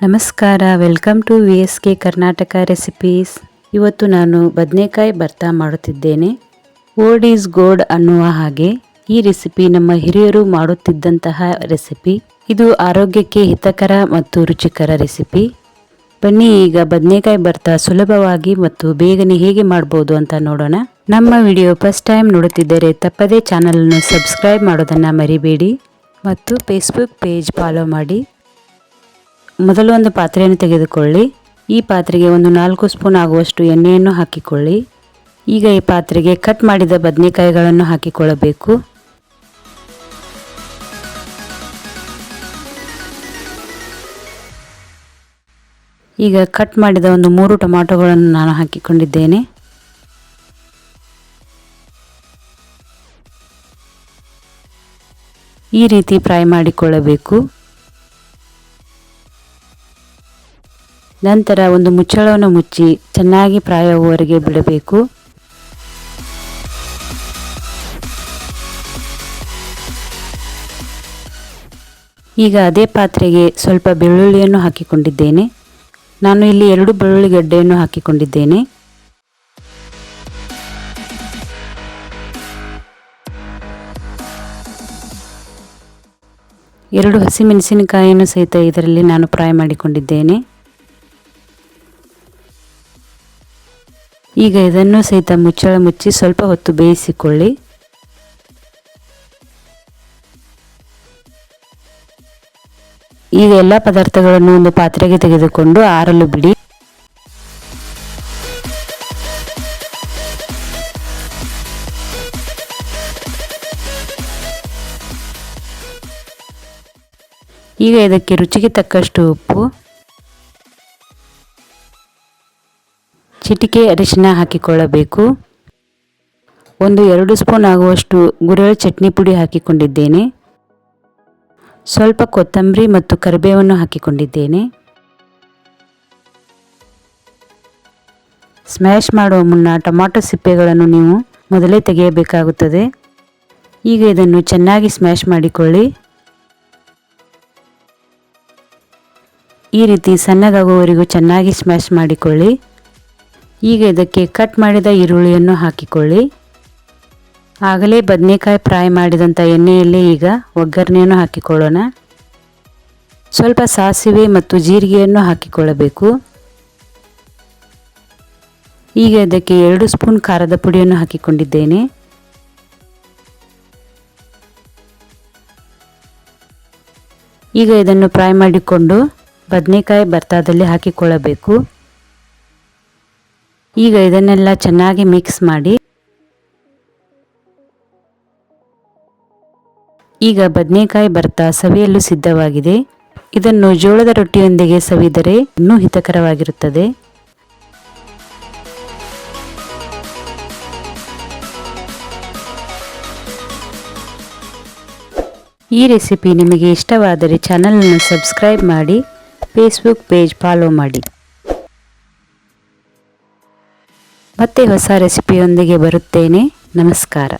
ನಮಸ್ಕಾರ, welcome to VSK Karnataka recipes. ಇವತ್ತು ನಾನು ಬದನೆಕಾಯಿ ಭರ್ತಾ ಮಾಡುತ್ತಿದ್ದೇನೆ. ಓಲ್ಡ್ ಈಸ್ ಗೋಲ್ಡ್ ಅನ್ನುವ ಹಾಗೆ ಈ ರೆಸಿಪಿ ನಮ್ಮ ಹಿರಿಯರು ಮಾಡುತ್ತಿದ್ದಂತಹ ರೆಸಿಪಿ. ಇದು ಆರೋಗ್ಯಕ್ಕೆ ಹಿತಕರ ಮತ್ತು ರುಚಿಕರ ರೆಸಿಪಿ. ಬನ್ನಿ ಈಗ ಬದನೆಕಾಯಿ ಭರ್ತಾ ಸುಲಭವಾಗಿ ಮತ್ತು ಬೇಗನೆ ಹೇಗೆ ಮಾಡಬಹುದು ಅಂತ ನೋಡೋಣ. ನಮ್ಮ ವಿಡಿಯೋ ಫಸ್ಟ್ ಟೈಮ್ ನೋಡುತ್ತಿದ್ದರೆ ತಪ್ಪದೇ ಚಾನಲ್ ಅನ್ನು ಸಬ್ಸ್ಕ್ರೈಬ್ ಮಾಡೋದನ್ನ ಮರಿಬೇಡಿ ಮತ್ತು ಫೇಸ್ಬುಕ್ ಪೇಜ್ ಫಾಲೋ ಮಾಡಿ. ಮೊದಲು ಒಂದು ಪಾತ್ರೆಯನ್ನು ತೆಗೆದುಕೊಳ್ಳಿ. ಈ ಪಾತ್ರೆಗೆ ಒಂದು 4 ಸ್ಪೂನ್ ಆಗುವಷ್ಟು ಎಣ್ಣೆಯನ್ನು ಹಾಕಿಕೊಳ್ಳಿ. ಈಗ ಈ ಪಾತ್ರೆಗೆ ಕಟ್ ಮಾಡಿದ ಬದನೆಕಾಯಿಗಳನ್ನು ಹಾಕಿಕೊಳ್ಳಬೇಕು. ಈಗ ಕಟ್ ಮಾಡಿದ ಒಂದು 3 ಟೊಮಾಟೊಗಳನ್ನು ನಾನು ಹಾಕಿಕೊಂಡಿದ್ದೇನೆ. ಈ ರೀತಿ ಫ್ರೈ ಮಾಡಿಕೊಳ್ಳಬೇಕು. ನಂತರ ಒಂದು ಮುಚ್ಚಳವನ್ನು ಮುಚ್ಚಿ ಚೆನ್ನಾಗಿ ಫ್ರೈ ಆಗುವವರೆಗೆ ಬಿಡಬೇಕು. ಈಗ ಅದೇ ಪಾತ್ರೆಗೆ ಸ್ವಲ್ಪ ಬೆಳ್ಳುಳ್ಳಿಯನ್ನು ಹಾಕಿಕೊಂಡಿದ್ದೇನೆ. ನಾನು ಇಲ್ಲಿ 2 ಬೆಳ್ಳುಳ್ಳಿ ಗಡ್ಡೆಯನ್ನು ಹಾಕಿಕೊಂಡಿದ್ದೇನೆ. ಎರಡು ಹಸಿಮೆಣಸಿನಕಾಯಿಯನ್ನು ಸಹಿತ ಇದರಲ್ಲಿ ನಾನು ಫ್ರೈ ಮಾಡಿಕೊಂಡಿದ್ದೇನೆ. ಈಗ ಇದನ್ನು ಸಹಿತ ಮುಚ್ಚಳ ಮುಚ್ಚಿ ಸ್ವಲ್ಪ ಹೊತ್ತು ಬೇಯಿಸಿಕೊಳ್ಳಿ. ಈಗ ಎಲ್ಲ ಪದಾರ್ಥಗಳನ್ನು ಒಂದು ಪಾತ್ರೆಗೆ ತೆಗೆದುಕೊಂಡು ಆರಲು ಬಿಡಿ. ಈಗ ಇದಕ್ಕೆ ರುಚಿಗೆ ತಕ್ಕಷ್ಟು ಉಪ್ಪು, ಚಿಟಿಕೆ ಅರಿಶಿನ ಹಾಕಿಕೊಳ್ಳಬೇಕು. 1-2 ಸ್ಪೂನ್ ಆಗುವಷ್ಟು ಗುರೆಳ್ಳು ಚಟ್ನಿ ಪುಡಿ ಹಾಕಿಕೊಂಡಿದ್ದೇನೆ. ಸ್ವಲ್ಪ ಕೊತ್ತಂಬರಿ ಮತ್ತು ಕರಿಬೇವನ್ನು ಹಾಕಿಕೊಂಡಿದ್ದೇನೆ. ಸ್ಮ್ಯಾಶ್ ಮಾಡುವ ಮುನ್ನ ಟೊಮಾಟೊ ಸಿಪ್ಪೆಗಳನ್ನು ನೀವು ಮೊದಲೇ ತೆಗೆಯಬೇಕಾಗುತ್ತದೆ. ಈಗ ಇದನ್ನು ಚೆನ್ನಾಗಿ ಸ್ಮ್ಯಾಶ್ ಮಾಡಿಕೊಳ್ಳಿ. ಈ ರೀತಿ ಸಣ್ಣಗಾಗುವವರೆಗೂ ಚೆನ್ನಾಗಿ ಸ್ಮ್ಯಾಶ್ ಮಾಡಿಕೊಳ್ಳಿ. ಈಗ ಇದಕ್ಕೆ ಕಟ್ ಮಾಡಿದ ಈರುಳ್ಳಿಯನ್ನು ಹಾಕಿಕೊಳ್ಳಿ. ಆಗಲೇ ಬದನೆಕಾಯಿ ಫ್ರೈ ಮಾಡಿದಂಥ ಎಣ್ಣೆಯಲ್ಲೇ ಈಗ ಒಗ್ಗರಣೆಯನ್ನು ಹಾಕಿಕೊಳ್ಳೋಣ. ಸ್ವಲ್ಪ ಸಾಸಿವೆ ಮತ್ತು ಜೀರಿಗೆಯನ್ನು ಹಾಕಿಕೊಳ್ಳಬೇಕು. ಈಗ ಇದಕ್ಕೆ 2 ಸ್ಪೂನ್ ಖಾರದ ಪುಡಿಯನ್ನು ಹಾಕಿಕೊಂಡಿದ್ದೇನೆ. ಈಗ ಇದನ್ನು ಫ್ರೈ ಮಾಡಿಕೊಂಡು ಬದನೆಕಾಯಿ ಭರ್ತಾದಲ್ಲಿ ಹಾಕಿಕೊಳ್ಳಬೇಕು. ಈಗ ಇದನ್ನೆಲ್ಲ ಚೆನ್ನಾಗಿ ಮಿಕ್ಸ್ ಮಾಡಿ. ಈಗ ಬದನೆಕಾಯಿ ಭರ್ತಾ ಸವಿಯಲು ಸಿದ್ಧವಾಗಿದೆ. ಇದನ್ನು ಜೋಳದ ರೊಟ್ಟಿಯೊಂದಿಗೆ ಸವಿದರೆ ಇನ್ನೂ ಹಿತಕರವಾಗಿರುತ್ತದೆ. ಈ ರೆಸಿಪಿ ನಿಮಗೆ ಇಷ್ಟವಾದರೆ ಚಾನಲ್ ಅನ್ನು ಸಬ್ಸ್ಕ್ರೈಬ್ ಮಾಡಿ, ಫೇಸ್ಬುಕ್ ಪೇಜ್ ಫಾಲೋ ಮಾಡಿ. ಮತ್ತೆ ಹೊಸ ರೆಸಿಪಿಯೊಂದಿಗೆ ಬರುತ್ತೇನೆ. ನಮಸ್ಕಾರ.